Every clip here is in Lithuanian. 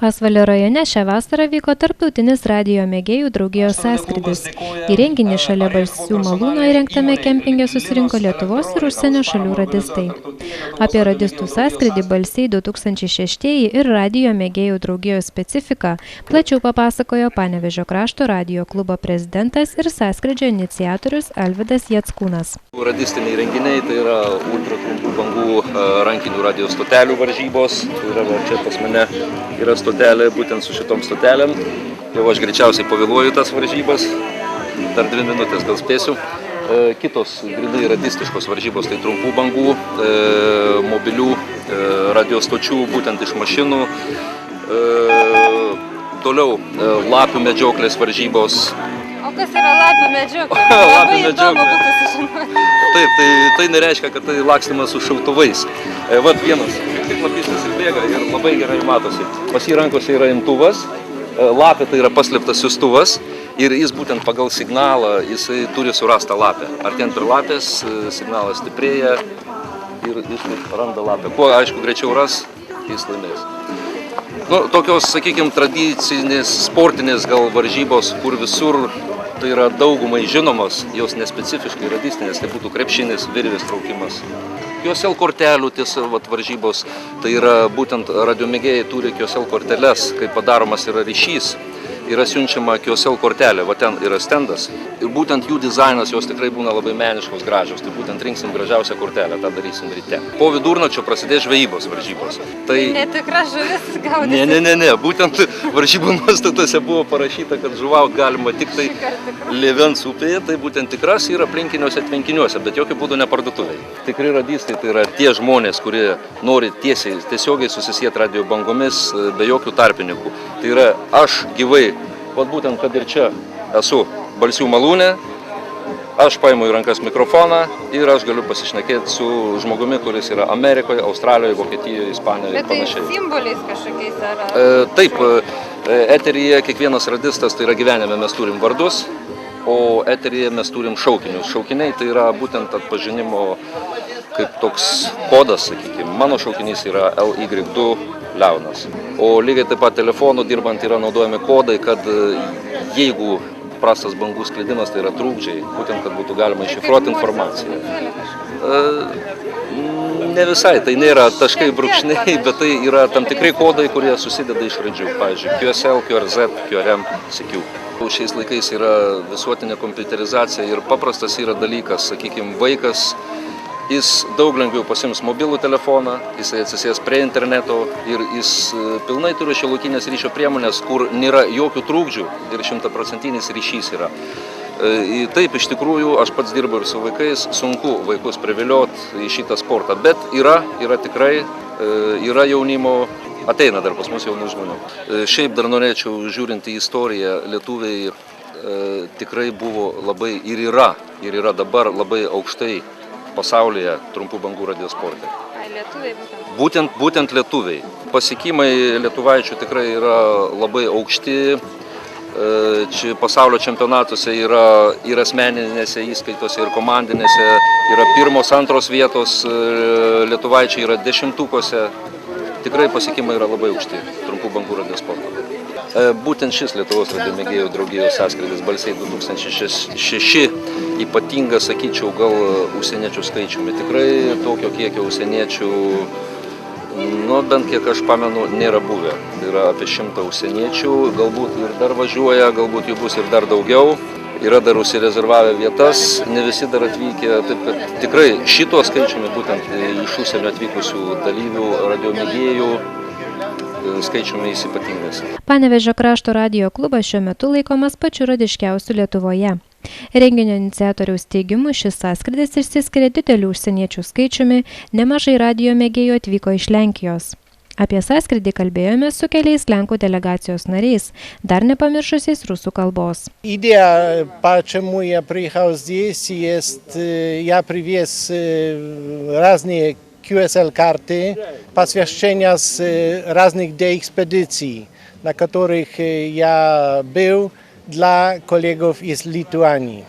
Pasvalio rajone šią vasarą vyko tarptautinis radijo mėgėjų draugijos sąskrydis. Į renginį šalia Balsių malūno įrengtame kempinge susirinko Lietuvos ir užsienio šalių radistai. Apie radistų sąskrydį Balsiai 2006 ir radijo mėgėjų draugijos specifiką plačiau papasakojo Panevėžio krašto radijo klubo prezidentas ir sąskrydžio iniciatorius Alvydas Jackūnas. Radistiniai renginiai tai yra ultratrumpų bangų rankinių radijo stotelių varžybos. Tai yra čia pas mane yra stotelė būtent su šitom stotelėm. Jau aš greičiausiai pavėluoju tas varžybas. Dar 2 minutės gal spėsiu. Kitos grynai radistiškos varžybos tai trumpų bangų, mobilių radio stočių, būtent iš mašinų. Toliau lapių medžioklės varžybos. O kas yra lapių medžioklė? Labai įdomu būtų sužinoti. Taip, tai nereiškia, kad tai lakstymas su šautuvais. Vat vienas, tik lapistas ir bėga ir labai gerai matosi. Pas jį rankose yra imtuvas, lapė tai yra paslėptas siųstuvas ir jis būtent pagal signalą jisai turi surastą lapę. Artėjant prie lapės, signalas stiprėja ir jis randa lapę. Kuo, aišku, greičiau ras, jis laimės. Tokios, sakykime, tradicinės, sportinės gal varžybos, kur visur tai yra daugumai žinomos, jos nespecifiškai radistinės, tai būtų krepšinis, virvės traukimas. QSL kortelių varžybos, tai yra būtent radiomėgėjai turi QSL korteles, kai padaromas yra ryšys, yra siunčiama QSL kortelė, va ten yra stendas. Ir būtent jų dizainas, jos tikrai būna labai meniškos, gražios, tai būtent rinksim gražiausią kortelę, tą darysim ryte. Po vidurnakčio prasidės žvejybos varžybos. Tai... Netikra žuvis gaudyti. Ne, būtent varžybų nuostatose buvo parašyta, kad žuvaut galima tik tai Lėvens upėje, tai būtent tikras yra aplinkiniuose tvenkiniuose, bet jokių būdų ne parduotuviai. Tikri radistai tai yra tie žmonės, kurie nori tiesiogiai susisieti radio bangomis be jokių tarpininkų. Tai yra aš gyvai, vat būtent, kad ir čia esu Balsių malūne, aš paimu į rankas mikrofoną ir aš galiu pasišnekėti su žmogumi, kuris yra Amerikoje, Australijoje, Vokietijoje, Ispanijoje ir panašiai. Bet tai simboliais kažkokiais ar... Taip, eteryje kiekvienas radistas, tai yra gyvenime mes turim vardus, o eteryje mes turim šaukinius. Šaukiniai tai yra būtent atpažinimo kaip toks kodas, sakykime. Mano šaukinys yra LY2 Leonas. O lygiai taip pat telefonu dirbant yra naudojami kodai, kad jeigu prastas bangų sklidimas, tai yra trūkdžiai, būtent, kad būtų galima iššifruoti informaciją. Ne visai, tai nėra taškai brūkšniai, bet tai yra tam tikrai kodai, kurie susideda iš raidžių. Pavyzdžiui, QSL, QRZ, QRM, CQ. Šiais laikais yra visuotinė kompiuterizacija ir paprastas yra dalykas, sakykime, vaikas, jis daug lengviau pasiims mobilų telefoną, jisai atsisės prie interneto ir jis pilnai turi šiuolaikinės ryšio priemonės, kur nėra jokių trūkdžių ir 100% ryšys yra. Taip, iš tikrųjų, aš pats dirbu ir su vaikais, sunku vaikus privilioti į šitą sportą, bet yra tikrai, yra jaunimo, ateina dar pas mus jaunų žmonių. Šiaip dar norėčiau, žiūrint į istoriją, lietuviai tikrai buvo labai ir yra dabar labai aukštai pasaulyje trumpų bangų radio sporte. Lietuviai būtent lietuviai. Pasiekimai lietuvaičių tikrai yra labai aukšti. Čia pasaulio čempionatuose yra ir asmeninėse įskaitose, ir komandinėse. Yra 1-2 vietos, lietuvaičiai yra 10-tukuose. Tikrai pasiekimai yra labai aukšti trumpų bangų radio sporto. Būtent šis Lietuvos radio mėgėjų draugijos sąskrydis Balsiai 2006 ypatingas, sakyčiau, gal užsieniečių skaičiumi. Tikrai tokio kiekio užsieniečių, bent kiek aš pamenu, nėra buvę. Tai yra apie 100 užsieniečių, galbūt ir dar važiuoja, galbūt jų bus ir dar daugiau. Yra dar užsirezervavę vietas, ne visi dar atvykę, taip kad tikrai šituo skaičiumi, būtent iš užsienio atvykusių dalyvių radio mėgėjų, skaičiumi jis ypatingas. Panevėžio krašto radijo klubas šiuo metu laikomas pačiu radiškiausiu Lietuvoje. Renginio iniciatoriaus teigimu šis sąskrydis išsiskiria didelių užsieniečių skaičiumi, nemažai radijo mėgėjų atvyko iš Lenkijos. Apie sąskrydį kalbėjome su keliais Lenkų delegacijos nariais, dar nepamiršusiais rusų kalbos. Idea, почему я приехал здесь, есть я привез разные QSL-карты, посвящения с разных экспедиций, на которых я был для коллегов из Литвании.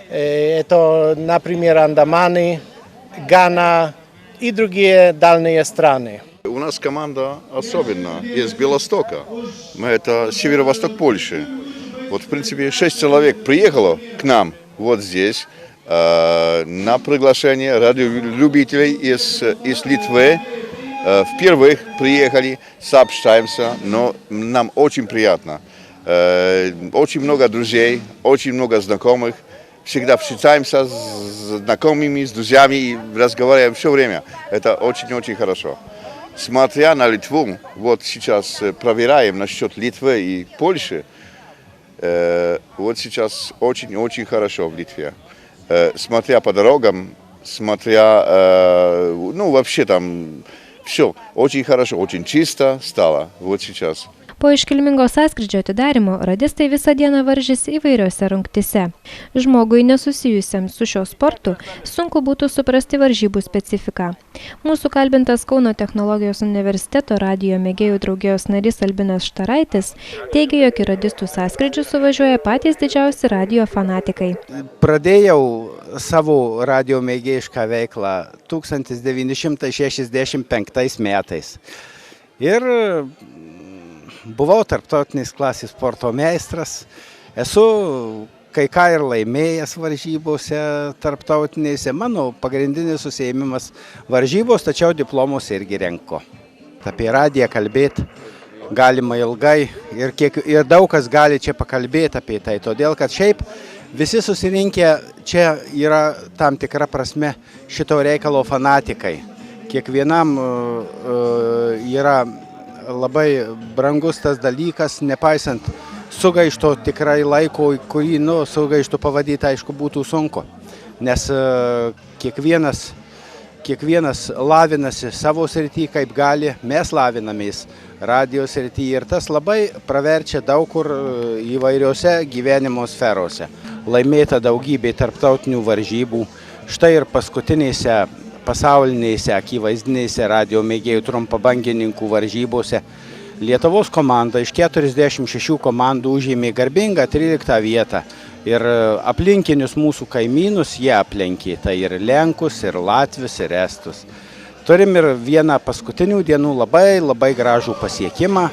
Это, например, Андаманы, Гана и другие дальние страны. у нас команда особенная, из Белостока. Мы это северо-восток Польши. Вот, в принципе, 6 человек приехало к нам вот здесь на приглашение радиолюбителей из Литвы. Впервые приехали, сообщаемся, но нам очень приятно. Очень много друзей, очень много знакомых. Всегда встречаемся с знакомыми, с друзьями и разговариваем все время. Это очень-очень хорошо. Смотря на Литву, вот сейчас проверяем насчет Литвы и Польши. Вот сейчас очень-очень хорошо в Литве. Смотря по дорогам, вообще там все очень хорошо, очень чисто стало вот сейчас. Po iškilmingo sąskrydžio atidarymo radistai visą dieną varžėsi įvairiose rungtyse. Žmogui nesusijusiam su šio sportu sunku būtų suprasti varžybų specifiką. Mūsų kalbintas Kauno technologijos universiteto radijo mėgėjų draugijos narys Albinas Štaraitis teigia, jog į radistų sąskrydžius suvažiuoja patys didžiausi radijo fanatikai. Pradėjau savo radijo mėgėjišką veiklą 1965 metais. Ir buvau tarptautinės klasės sporto meistras, esu kai ką ir laimėjęs varžybose tarptautinėse. Mano pagrindinis užsiėmimas varžybos, tačiau diplomus irgi renku. Apie radiją kalbėti galima ilgai ir daug kas gali čia pakalbėti apie tai, todėl kad šiaip visi susirinkę čia yra tam tikra prasme šito reikalo fanatikai. Kiekvienam yra labai brangus tas dalykas, nepaisant sugaišto tikrai laiko, kurį sugaištų pavadyti, aišku, būtų sunku. Nes kiekvienas lavinasi savo srity, kaip gali, mes lavinamės radijo srity ir tas labai praverčia daug kur įvairiose gyvenimo sferose. Laimėta daugybė tarptautinių varžybų, štai ir paskutinėse pasaulinėse akivaizdinėse radijo mėgėjų trumpabangininkų varžybose Lietuvos komanda iš 46 komandų užėmė garbingą 13 vietą ir aplinkinius mūsų kaimynus jie aplenkė, tai ir Lenkus, ir Latvius, ir Estus. Turim ir vieną paskutinių dienų labai gražų pasiekimą,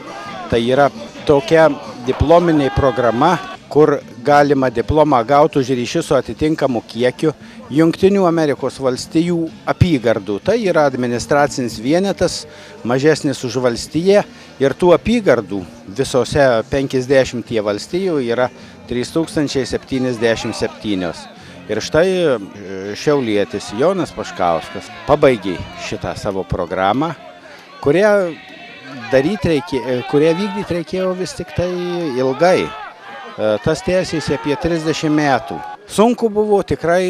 tai yra tokia diplominė programa, kur galima diplomą gauti už ryšį su atitinkamu kiekiu Jungtinių Amerikos valstijų apygardų. Tai yra administracinis vienetas, mažesnis už valstiją ir tų apygardų visose 50 valstijų yra 3077. Ir štai šiaulietis Jonas Paškauskas pabaigė šitą savo programą, kurią vykdyti reikėjo vis tik tai ilgai. Tas tęsėsi apie 30 metų. Sunku buvo tikrai,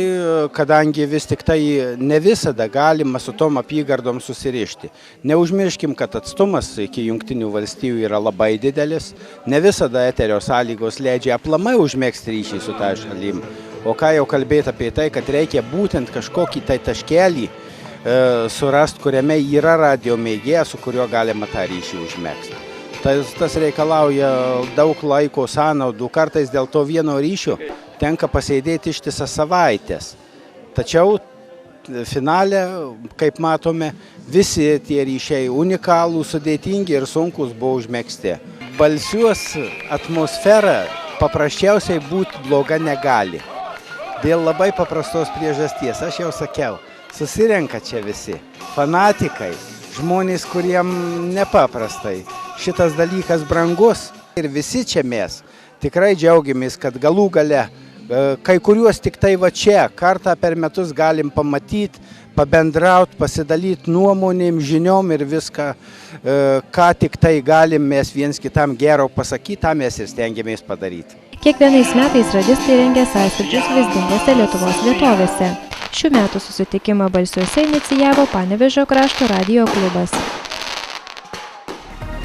kadangi vis tik tai ne visada galima su tom apygardom susirišti. Neužmirškim, kad atstumas iki Jungtinių valstijų yra labai didelis. Ne visada eterio sąlygos leidžia aplamai užmegzti ryšį su tą šalim. O ką jau kalbėti apie tai, kad reikia būtent kažkokį tai taškelį surasti, kuriame yra radijo mėgėjas, su kuriuo galima tą ryšį užmegzti. Tas reikalauja daug laiko sąnaudų, kartais dėl to vieno ryšio tenka pasėdėti ištisas savaitės. Tačiau finale, kaip matome, visi tie ryšiai unikalūs, sudėtingi ir sunkus buvo užmegzti. Balsiuos atmosfera paprasčiausiai būti bloga negali. Dėl labai paprastos priežasties, aš jau sakiau, susirenka čia visi fanatikai, žmonės, kuriem nepaprastai šitas dalykas brangus ir visi čia mes tikrai džiaugiamės, kad galų gale kai kuriuos tik tai va čia kartą per metus galim pamatyti, pabendrauti, pasidalyti nuomonėm, žiniom ir viską, ką tik tai galim mes viens kitam gero pasakyti, tą mes ir stengiamės padaryti. Kiekvienais metais radistai rengia sąskrydžius vaizdingose Lietuvos vietovėse. Šių metų susitikimą Balsiuose inicijavo Panevėžio krašto radijo klubas.